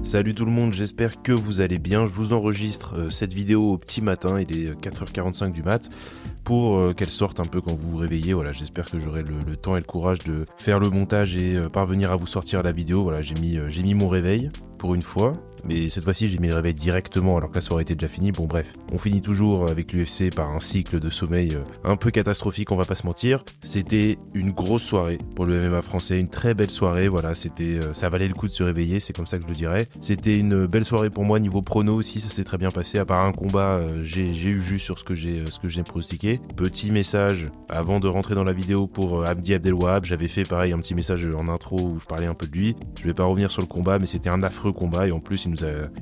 Salut tout le monde, j'espère que vous allez bien. Je vous enregistre cette vidéo au petit matin, il est 4h45 du mat, pour qu'elle sorte un peu quand vous vous réveillez. Voilà, j'espère que j'aurai le temps et le courage de faire le montage et parvenir à vous sortir la vidéo. Voilà, j'ai mis mon réveil pour une fois. Mais cette fois-ci, j'ai mis le réveil directement alors que la soirée était déjà finie. Bon bref, on finit toujours avec l'UFC par un cycle de sommeil un peu catastrophique, on va pas se mentir. C'était une grosse soirée pour le MMA français, une très belle soirée. Voilà, ça valait le coup de se réveiller, c'est comme ça que je le dirais. C'était une belle soirée pour moi niveau prono aussi, ça s'est très bien passé. À part un combat, j'ai eu juste sur ce que j'ai pronostiqué. Petit message avant de rentrer dans la vidéo pour Abdi Abdelwahab. J'avais fait pareil un petit message en intro où je parlais un peu de lui. Je vais pas revenir sur le combat, mais c'était un affreux combat et en plus il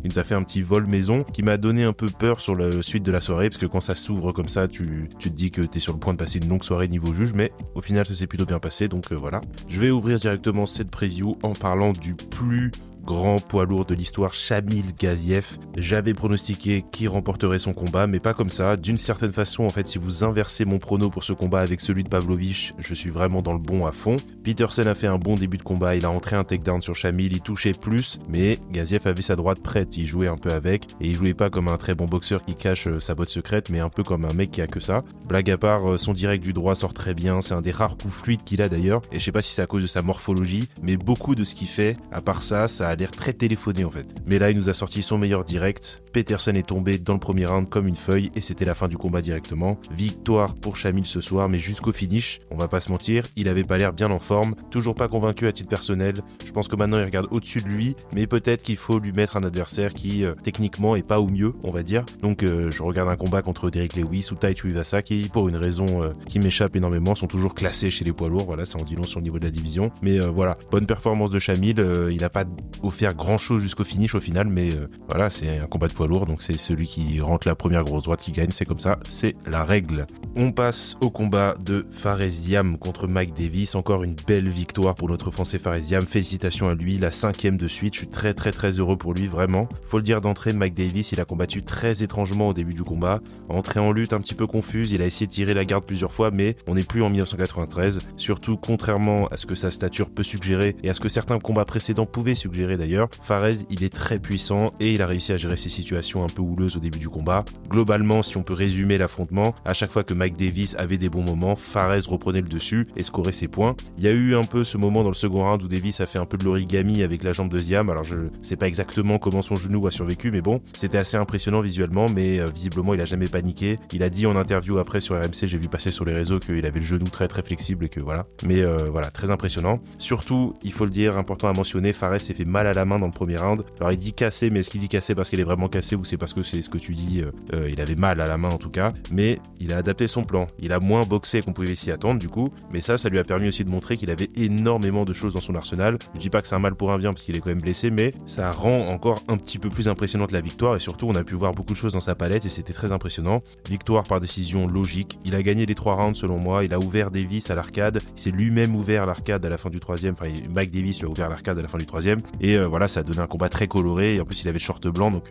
nous a fait un petit vol maison qui m'a donné un peu peur sur la suite de la soirée, parce que quand ça s'ouvre comme ça, tu te dis que t'es sur le point de passer une longue soirée niveau juge, mais au final ça s'est plutôt bien passé, donc voilà. Je vais ouvrir directement cette preview en parlant du plus grand poids lourd de l'histoire, Shamil Gaziev. J'avais pronostiqué qui remporterait son combat, mais pas comme ça. D'une certaine façon, en fait, si vous inversez mon prono pour ce combat avec celui de Pavlovich, je suis vraiment dans le bon à fond. Peterson a fait un bon début de combat, il a entré un takedown sur Shamil, il touchait plus, mais Gaziev avait sa droite prête, il jouait un peu avec, et il jouait pas comme un très bon boxeur qui cache sa botte secrète, mais un peu comme un mec qui a que ça. Blague à part, son direct du droit sort très bien, c'est un des rares coups fluides qu'il a d'ailleurs, et je sais pas si c'est à cause de sa morphologie, mais beaucoup de ce qu'il fait, à part ça a l'air très téléphoné en fait. Mais là, il nous a sorti son meilleur direct. Peterson est tombé dans le premier round comme une feuille et c'était la fin du combat directement. Victoire pour Shamil ce soir, mais jusqu'au finish, on va pas se mentir, il avait pas l'air bien en forme, toujours pas convaincu à titre personnel. Je pense que maintenant il regarde au-dessus de lui, mais peut-être qu'il faut lui mettre un adversaire qui techniquement est pas au mieux, on va dire. Donc je regarde un combat contre Derrick Lewis ou Tai Tuivasa qui, pour une raison qui m'échappe énormément, sont toujours classés chez les poids lourds. Voilà, ça en dit long sur le niveau de la division. Mais voilà, bonne performance de Shamil. Il a pas offert grand chose jusqu'au finish au final, mais voilà, c'est un combat de poids lourd, donc c'est celui qui rentre la première grosse droite qui gagne, c'est comme ça, c'est la règle. On passe au combat de Faresiam contre Mike Davis, encore une belle victoire pour notre français Faresiam, félicitations à lui, la 5e de suite, je suis très heureux pour lui, vraiment. Faut le dire d'entrée, Mike Davis, il a combattu très étrangement au début du combat, entrée en lutte un petit peu confuse, il a essayé de tirer la garde plusieurs fois, mais on n'est plus en 1993, surtout contrairement à ce que sa stature peut suggérer et à ce que certains combats précédents pouvaient suggérer d'ailleurs. Farez, il est très puissant et il a réussi à gérer ces situations un peu houleuses au début du combat. Globalement, si on peut résumer l'affrontement, à chaque fois que Mike Davis avait des bons moments, Farez reprenait le dessus et scorait ses points. Il y a eu un peu ce moment dans le second round où Davis a fait un peu de l'origami avec la jambe de Ziam. Alors je sais pas exactement comment son genou a survécu, mais bon, c'était assez impressionnant visuellement, mais visiblement il a jamais paniqué. Il a dit en interview après sur RMC, j'ai vu passer sur les réseaux qu'il avait le genou très flexible et que voilà. Mais voilà, très impressionnant. Surtout, il faut le dire, important à mentionner, Farez s'est fait mal à la main dans le premier round. Alors il dit cassé, mais est-ce qu'il dit cassé parce qu'elle est vraiment cassée ou c'est parce que c'est ce que tu dis, il avait mal à la main en tout cas, mais il a adapté son plan. Il a moins boxé qu'on pouvait s'y attendre du coup, mais ça lui a permis aussi de montrer qu'il avait énormément de choses dans son arsenal. Je dis pas que c'est un mal pour un bien parce qu'il est quand même blessé, mais ça rend encore un petit peu plus impressionnante la victoire et surtout on a pu voir beaucoup de choses dans sa palette et c'était très impressionnant. Victoire par décision logique, il a gagné les 3 rounds selon moi, il a ouvert Davis à l'arcade, il s'est lui-même ouvert l'arcade à la fin du 3e, enfin Mike Davis lui a ouvert l'arcade à la fin du 3e et voilà, ça a donné un combat très coloré et en plus il avait le short blanc, donc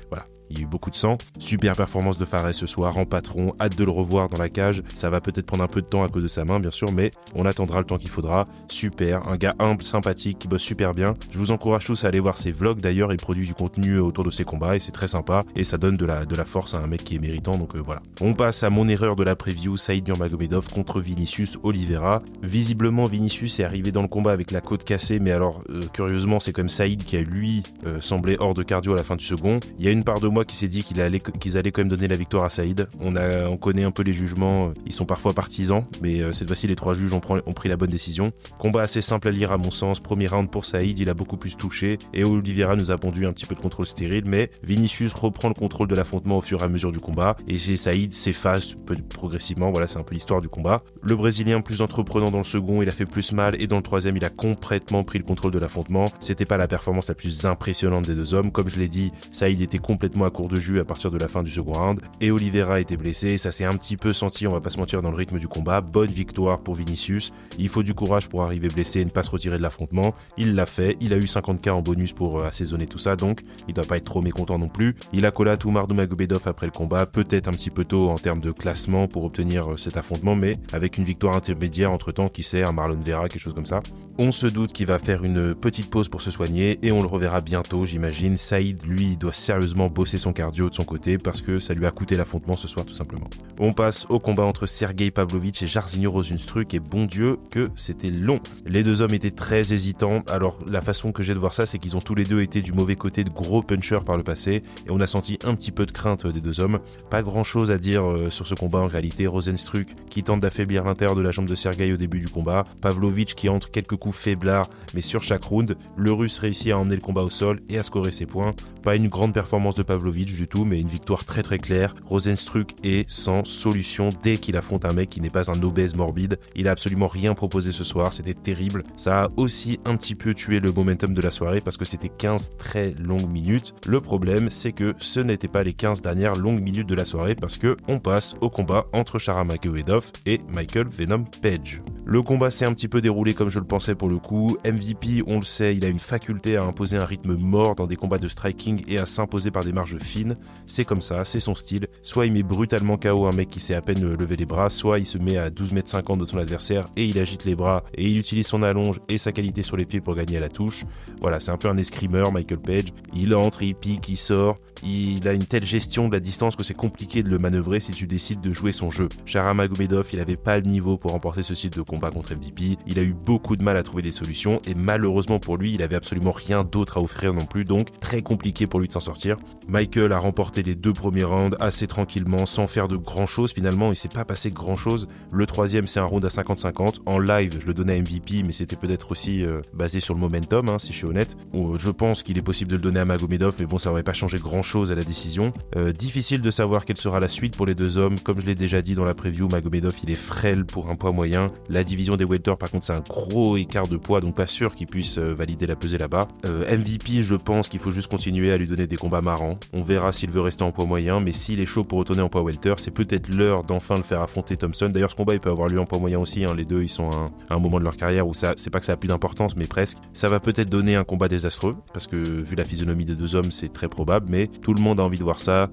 voilà. Il y a eu beaucoup de sang. Super performance de Farez ce soir en patron. Hâte de le revoir dans la cage. Ça va peut-être prendre un peu de temps à cause de sa main, bien sûr, mais on attendra le temps qu'il faudra. Super. Un gars humble, sympathique, qui bosse super bien. Je vous encourage tous à aller voir ses vlogs. D'ailleurs, il produit du contenu autour de ses combats et c'est très sympa. Et ça donne de la force à un mec qui est méritant. Donc voilà. On passe à mon erreur de la preview. Saïd Nurmagomedov contre Vinicius Oliveira. Visiblement, Vinicius est arrivé dans le combat avec la côte cassée. Mais alors, curieusement, c'est comme Saïd qui a lui semblé hors de cardio à la fin du second. Il y a une part de moi qui s'est dit qu'ils allaient quand même donner la victoire à Saïd. On connaît un peu les jugements, ils sont parfois partisans, mais cette fois-ci les 3 juges ont pris la bonne décision. Combat assez simple à lire à mon sens, premier round pour Saïd, il a beaucoup plus touché, et Oliveira nous a pondu un petit peu de contrôle stérile, mais Vinicius reprend le contrôle de l'affrontement au fur et à mesure du combat, et Saïd s'efface progressivement, voilà, c'est un peu l'histoire du combat. Le Brésilien plus entreprenant dans le second, il a fait plus mal, et dans le 3e, il a complètement pris le contrôle de l'affrontement. C'était pas la performance la plus impressionnante des deux hommes, comme je l'ai dit, Saïd était complètement à court de jus à partir de la fin du second round. Et Oliveira était blessé, ça s'est un petit peu senti, on va pas se mentir, dans le rythme du combat. Bonne victoire pour Vinicius. Il faut du courage pour arriver blessé et ne pas se retirer de l'affrontement. Il l'a fait, il a eu 50K en bonus pour assaisonner tout ça, donc il doit pas être trop mécontent non plus. Il a collé à Umar Nurmagomedov après le combat, peut-être un petit peu tôt en termes de classement pour obtenir cet affrontement, mais avec une victoire intermédiaire entre-temps, qui sait, un Marlon Vera, quelque chose comme ça. On se doute qu'il va faire une petite pause pour se soigner et on le reverra bientôt, j'imagine. Saïd, lui, doit sérieusement bosser son cardio de son côté parce que ça lui a coûté l'affrontement ce soir tout simplement. On passe au combat entre Sergey Pavlovich et Jairzinho Rozenstruik et bon Dieu que c'était long. Les deux hommes étaient très hésitants. Alors la façon que j'ai de voir ça, c'est qu'ils ont tous les deux été du mauvais côté de gros punchers par le passé et on a senti un petit peu de crainte des deux hommes. Pas grand chose à dire sur ce combat en réalité. Rozenstruik qui tente d'affaiblir l'intérieur de la jambe de Sergey au début du combat. Pavlovich qui entre quelques coups faiblards, mais sur chaque round, le Russe réussit à emmener le combat au sol et à scorer ses points. Pas une grande performance de Pavlovich du tout, mais une victoire très très claire. Rozenstruik est sans solution dès qu'il affronte un mec qui n'est pas un obèse morbide. Il a absolument rien proposé ce soir, c'était terrible. Ça a aussi un petit peu tué le momentum de la soirée parce que c'était 15 très longues minutes. Le problème, c'est que ce n'était pas les 15 dernières longues minutes de la soirée parce que on passe au combat entre Sharamagomedov et Michael Venom Page. Le combat s'est un petit peu déroulé comme je le pensais pour le coup. MVP, on le sait, il a une faculté à imposer un rythme mort dans des combats de striking et à s'imposer par des marges fines. C'est comme ça, c'est son style. Soit il met brutalement KO un mec qui sait à peine lever les bras, soit il se met à 12,50 m de son adversaire et il agite les bras et il utilise son allonge et sa qualité sur les pieds pour gagner à la touche. Voilà, c'est un peu un escrimeur, Michael Page. Il entre, il pique, il sort. Il a une telle gestion de la distance que c'est compliqué de le manœuvrer si tu décides de jouer son jeu. Sharamagomedov, il avait pas le niveau pour remporter ce style de combat contre MVP. Il a eu beaucoup de mal à trouver des solutions et malheureusement pour lui, il avait absolument rien d'autre à offrir non plus, donc très compliqué pour lui de s'en sortir. Michael a remporté les 2 premiers rounds assez tranquillement, sans faire de grand chose finalement. Il s'est pas passé grand chose. Le troisième, c'est un round à 50-50. En live, je le donnais à MVP, mais c'était peut-être aussi basé sur le momentum, si je suis honnête. Je pense qu'il est possible de le donner à Magomedov, mais bon, ça aurait pas changé grand chose à la décision. Difficile de savoir quelle sera la suite pour les deux hommes. Comme je l'ai déjà dit dans la preview, Magomedov il est frêle pour un poids moyen. La division des welter par contre c'est un gros écart de poids, donc pas sûr qu'il puisse valider la pesée là-bas. MVP, je pense qu'il faut juste continuer à lui donner des combats marrants. On verra s'il veut rester en poids moyen, mais s'il est chaud pour retourner en poids welter, c'est peut-être l'heure d'enfin le faire affronter Thompson. D'ailleurs ce combat il peut avoir lieu en poids moyen aussi, les deux ils sont à un moment de leur carrière où ça, c'est pas que ça a plus d'importance, mais presque. Ça va peut-être donner un combat désastreux, parce que vu la physionomie des deux hommes c'est très probable, mais tout le monde a envie de voir ça,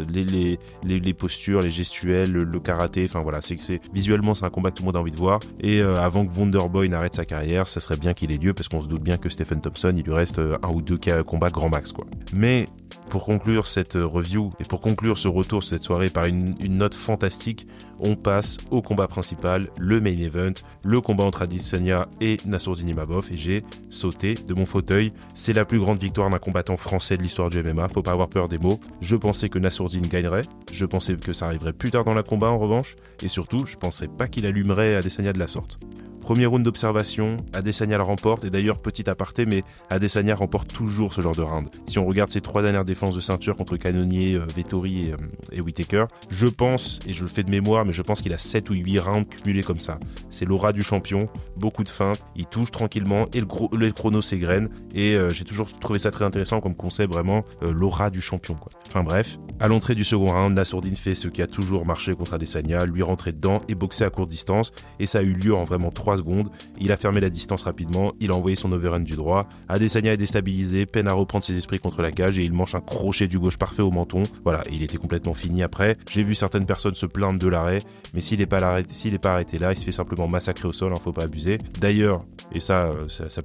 les postures, les gestuels, le karaté, enfin voilà, visuellement c'est un combat que tout le monde a envie de voir, et avant que Wonderboy n'arrête sa carrière, ça serait bien qu'il ait lieu, parce qu'on se doute bien que Stephen Thompson, il lui reste 1 ou 2 combats grand max quoi. Mais pour conclure cette review, et pour conclure ce retour cette soirée par une note fantastique, on passe au combat principal, le main event, le combat entre Adesanya et Nassourdine Imavov, et j'ai sauté de mon fauteuil. C'est la plus grande victoire d'un combattant français de l'histoire du MMA, faut pas avoir peur des mots. Je pensais que Nassourdine gagnerait, je pensais que ça arriverait plus tard dans la combat en revanche, et surtout, je pensais pas qu'il allumerait Adesanya de la sorte. Premier round d'observation, Adesanya le remporte, et d'ailleurs petit aparté, mais Adesanya remporte toujours ce genre de round. Si on regarde ses 3 dernières défenses de ceinture contre Cannonier, Vettori et Whittaker, je pense, et je le fais de mémoire, mais je pense qu'il a 7 ou 8 rounds cumulés comme ça. C'est l'aura du champion, beaucoup de feintes, il touche tranquillement, et le chrono s'égrène, et j'ai toujours trouvé ça très intéressant comme concept, vraiment l'aura du champion quoi. Enfin bref, à l'entrée du second round, Nassourdine fait ce qui a toujours marché contre Adesanya, lui rentrer dedans et boxer à courte distance, et ça a eu lieu en vraiment 3 secondes. Il a fermé la distance rapidement, il a envoyé son overhand du droit. Adesanya est déstabilisé, peine à reprendre ses esprits contre la cage et il mange un crochet du gauche parfait au menton. Voilà, il était complètement fini après. J'ai vu certaines personnes se plaindre de l'arrêt, mais s'il n'est pas arrêté là, il se fait simplement massacrer au sol, faut pas abuser. D'ailleurs, et ça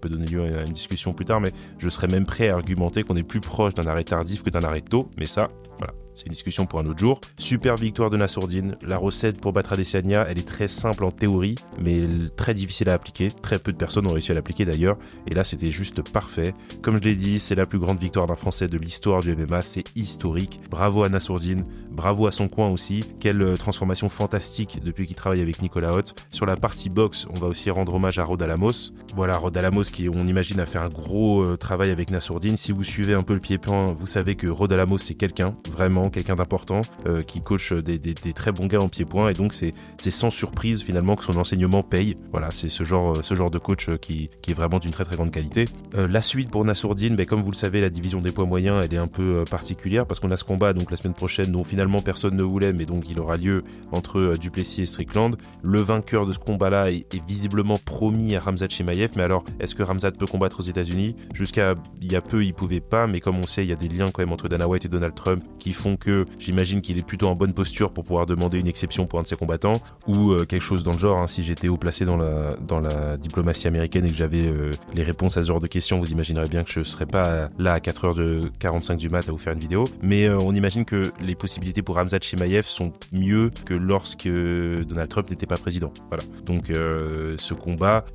peut donner lieu à une discussion plus tard, mais je serais même prêt à argumenter qu'on est plus proche d'un arrêt tardif que d'un arrêt tôt, mais ça, voilà. C'est une discussion pour un autre jour. Super victoire de Nassourdine. La recette pour battre Adesanya, elle est très simple en théorie, mais très difficile à appliquer. Très peu de personnes ont réussi à l'appliquer d'ailleurs. Et là, c'était juste parfait. Comme je l'ai dit, c'est la plus grande victoire d'un Français de l'histoire du MMA. C'est historique. Bravo à Nassourdine. Bravo à son coin aussi. Quelle transformation fantastique depuis qu'il travaille avec Nicolas Hoth. Sur la partie boxe, on va aussi rendre hommage à Rod Alamos. Voilà, Rod Alamos qui, on imagine, a fait un gros travail avec Nassourdine. Si vous suivez un peu le pied-point, vous savez que Rod Alamos, c'est quelqu'un, vraiment. vraiment quelqu'un d'important, qui coach des très bons gars en pied-point, et donc c'est sans surprise finalement que son enseignement paye. Voilà, c'est ce genre de coach qui est vraiment d'une très très grande qualité. La suite pour Nassourdine, comme vous le savez, la division des poids moyens, elle est un peu particulière parce qu'on a ce combat donc la semaine prochaine dont finalement personne ne voulait, mais donc il aura lieu entre Duplessis et Strickland. Le vainqueur de ce combat-là est visiblement promis à Khamzat Chimaev, mais alors est-ce que Khamzat peut combattre aux États-Unis? Jusqu'à il y a peu, il pouvait pas, mais comme on sait, il y a des liens quand même entre Dana White et Donald Trump qui font que j'imagine qu'il est plutôt en bonne posture pour pouvoir demander une exception pour un de ses combattants, ou quelque chose dans le genre. Si j'étais haut placé dans la diplomatie américaine et que j'avais les réponses à ce genre de questions, vous imaginerez bien que je serais pas là à 4h45 du mat à vous faire une vidéo. Mais on imagine que les possibilités pour Khamzat Chimaev sont mieux que lorsque Donald Trump n'était pas président. Voilà. Donc ce combat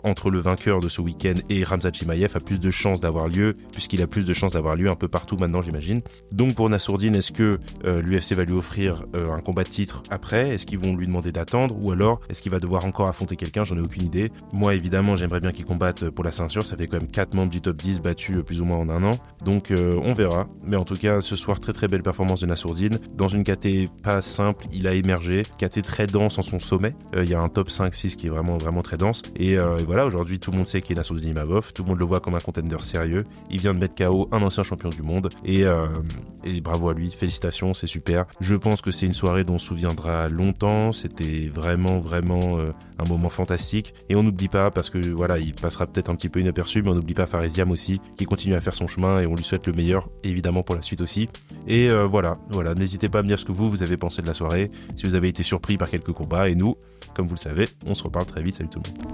entre le vainqueur de ce week-end et Khamzat Chimaev a plus de chances d'avoir lieu, puisqu'il a plus de chances d'avoir lieu un peu partout maintenant, j'imagine. Donc pour Nassourdine, est-ce que l'UFC va lui offrir un combat de titre après? Est-ce qu'ils vont lui demander d'attendre? Ou alors est-ce qu'il va devoir encore affronter quelqu'un? J'en ai aucune idée. Moi évidemment j'aimerais bien qu'il combatte pour la ceinture, ça fait quand même 4 membres du top 10 battus plus ou moins en un an. Donc on verra. Mais en tout cas ce soir, très très belle performance de Nassourdine. Dans une KT pas simple, il a émergé. KT très dense en son sommet. Il y a un top 5-6 qui est vraiment vraiment très dense. Et voilà, aujourd'hui tout le monde sait qui est Nassourdine Imavov. Tout le monde le voit comme un contender sérieux. Il vient de mettre KO un ancien champion du monde. Et bravo à lui, félicitations, c'est super. Je pense que c'est une soirée dont on se souviendra longtemps. C'était vraiment vraiment un moment fantastique. Et on n'oublie pas, parce que voilà, il passera peut-être un petit peu inaperçu, mais on n'oublie pas Faresiam aussi, qui continue à faire son chemin, et on lui souhaite le meilleur, évidemment, pour la suite aussi. Et voilà, n'hésitez pas à me dire ce que vous avez pensé de la soirée, si vous avez été surpris par quelques combats, et nous, comme vous le savez, on se reparle très vite. Salut tout le monde.